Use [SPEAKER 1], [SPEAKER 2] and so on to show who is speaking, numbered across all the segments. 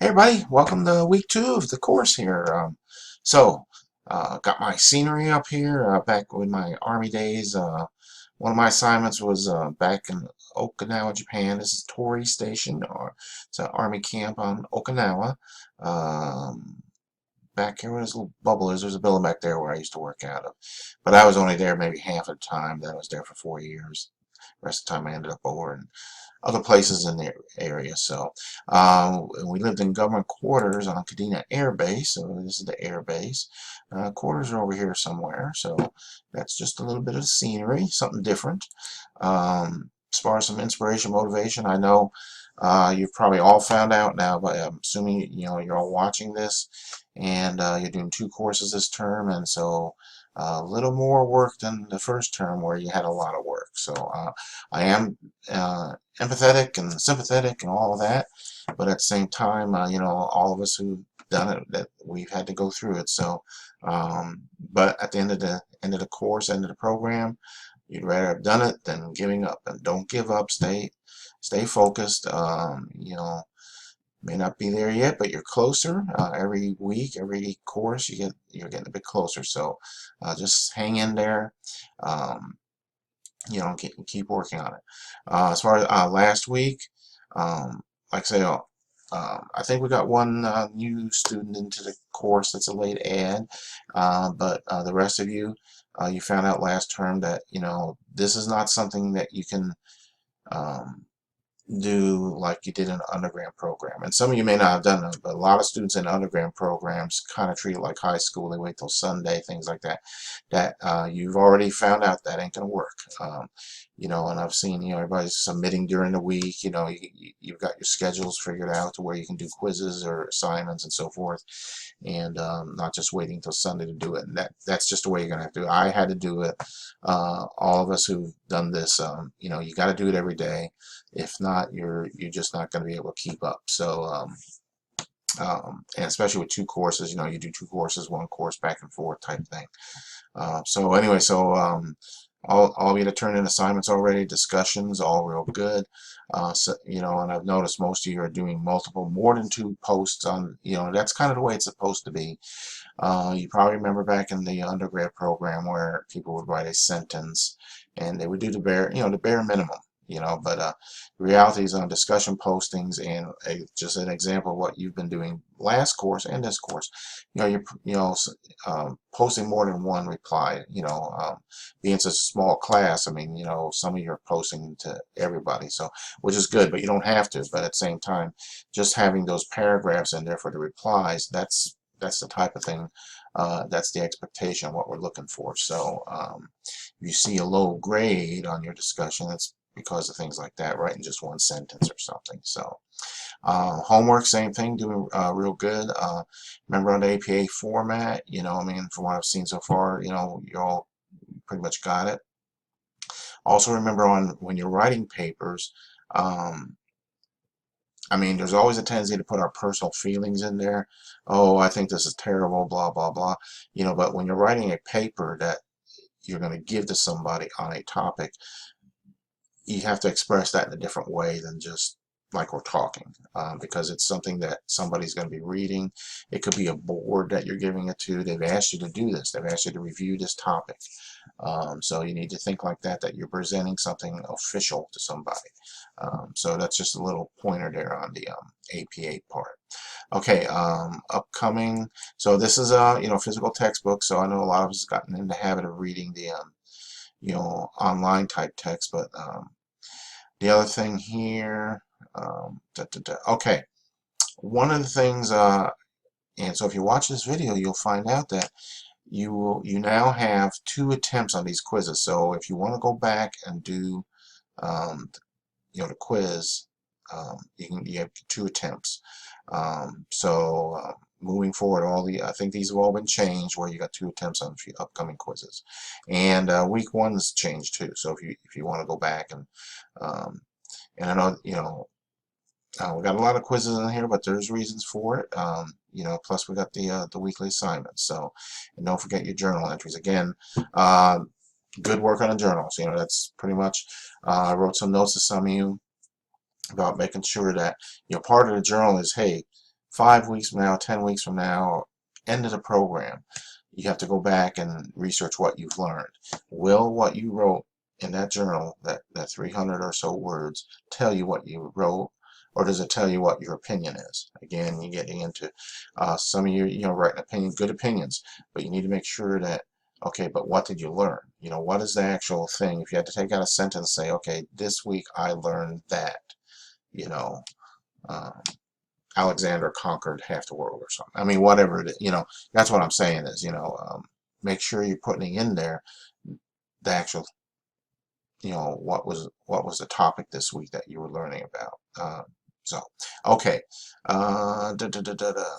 [SPEAKER 1] Hey everybody, welcome to week 2 of the course here. Got my scenery up here back with my Army days. One of my assignments was back in Okinawa, Japan. This is Tori Station, or it's an Army camp on Okinawa. Um, Back here where this little bubble is, there's a building back there where I used to work out of. But I was only there maybe half of the time. Then I was there for 4 years. The rest of the time I ended up over in other places in the area. We lived in government quarters on Kadena Air Base. So this is the air base. Quarters are over here somewhere. So that's just a little bit of scenery, something different. As far as some inspiration, motivation, I know you've probably all found out now, but I'm assuming you're all watching this, and you're doing 2 courses this term, and so a little more work than the first term where you had a lot of work. I am empathetic and sympathetic and all of that, but at the same time, all of us who've done it, that we've had to go through it. But at the end of the course, end of the program, you'd rather have done it than giving up. And don't give up. Stay focused. May not be there yet, but you're closer. Every week, every course, you're getting a bit closer. So just hang in there. Um, keep working on it. As far as last week, like I say, I think we got one new student into the course that's a late add, but the rest of you, you found out last term that this is not something that you can um, do like you did in an undergrad program. And some of you may not have done it, but a lot of students in undergrad programs kind of treat it like high school. They wait till Sunday, things like that. That you've already found out that ain't going to work. And I've seen, everybody's submitting during the week. You've got your schedules figured out to where you can do quizzes or assignments and so forth, and not just waiting till Sunday to do it. And that's just the way you're going to have to do it. I had to do it. All of us who've done this, you got to do it every day. If not, you're just not going to be able to keep up. And especially with 2 courses, you do 2 courses, 1 course back and forth type thing. All of you that turned in assignments already, discussions, all real good. And I've noticed most of you are doing more than 2 posts on, that's kind of the way it's supposed to be. You probably remember back in the undergrad program where people would write a sentence and they would do the bare minimum. But reality is on discussion postings, and just an example of what you've been doing last course and this course. Posting more than one reply. Being such a small class, I mean, some of you are posting to everybody, so which is good, but you don't have to. But at the same time, just having those paragraphs in there for the replies, that's the type of thing. That's the expectation of what we're looking for. If you see a low grade on your discussion, that's because of things like that, writing just one sentence or something. Homework, same thing, doing real good. Remember on the APA format, from what I've seen so far, you all pretty much got it. Also remember when you're writing papers, there's always a tendency to put our personal feelings in there. Oh, I think this is terrible, blah, blah, blah. But when you're writing a paper that you're going to give to somebody on a topic, you have to express that in a different way than just like we're talking, because it's something that somebody's going to be reading. It could be a board that you're giving it to. They've asked you to do this. They've asked you to review this topic. So you need to think like that you're presenting something official to somebody. So that's just a little pointer there on the APA part. Okay, upcoming. So this is a physical textbook. So I know a lot of us have gotten in the habit of reading the online type text, but the other thing here, okay, one of the things, and so if you watch this video, you'll find out that you now have 2 attempts on these quizzes. So if you want to go back and do the quiz, you have 2 attempts. Moving forward, I think these have all been changed where you got 2 attempts on upcoming quizzes, and week 1's changed too. So if you want to go back and I know we got a lot of quizzes in here, but there's reasons for it. Plus we got the weekly assignments. So, and don't forget your journal entries. Again, good work on the journals. That's pretty much. I wrote some notes to some of you about making sure that part of the journal is, hey, 5 weeks from now, 10 weeks from now, end of the program, you have to go back and research what you've learned. Will what you wrote in that journal, that 300 or so words, tell you what you wrote, or does it tell you what your opinion is? Again, you're getting into some of you know, writing opinion, good opinions, but you need to make sure that, okay, but what did you learn? You know, what is the actual thing? If you had to take out a sentence, say, okay, this week I learned that, you know, um, Alexander conquered half the world or something. I mean, whatever it is, you know, that's what I'm saying is, you know, make sure you're putting in there the actual, you know, what was the topic this week that you were learning about. So, okay,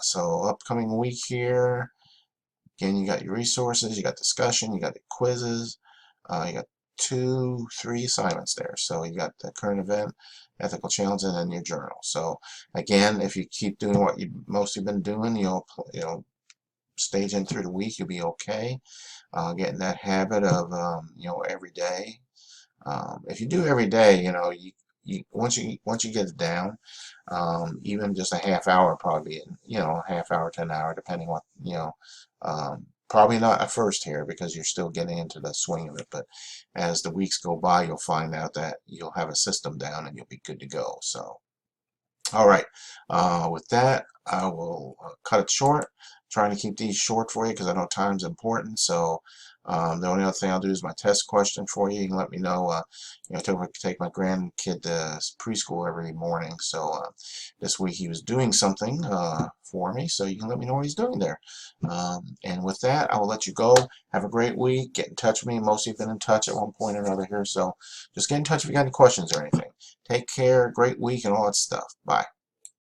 [SPEAKER 1] so upcoming week here. Again, you got your resources, you got discussion, you got the quizzes, you got 2, 3 assignments there. So you got the current event, ethical challenge, and then your journal. So again, if you keep doing what you mostly been doing, you know, staging through the week, you'll be okay. Getting that habit of you know, every day. If you do every day, you know, once you get it down, even just a half hour probably, you know, a half hour to an hour, depending what, you know, probably not at first here because you're still getting into the swing of it, but as the weeks go by, you'll find out that you'll have a system down and you'll be good to go. So, all right, with that, I will cut it short. Trying to keep these short for you because I know time's important. So the only other thing I'll do is my test question for you. You can let me know. You know, I take my grandkid to preschool every morning. So this week he was doing something for me. So you can let me know what he's doing there. And with that, I will let you go. Have a great week. Get in touch with me. Most of you have been in touch at one point or another here. So just get in touch if you got any questions or anything. Take care. Great week and all that stuff. Bye.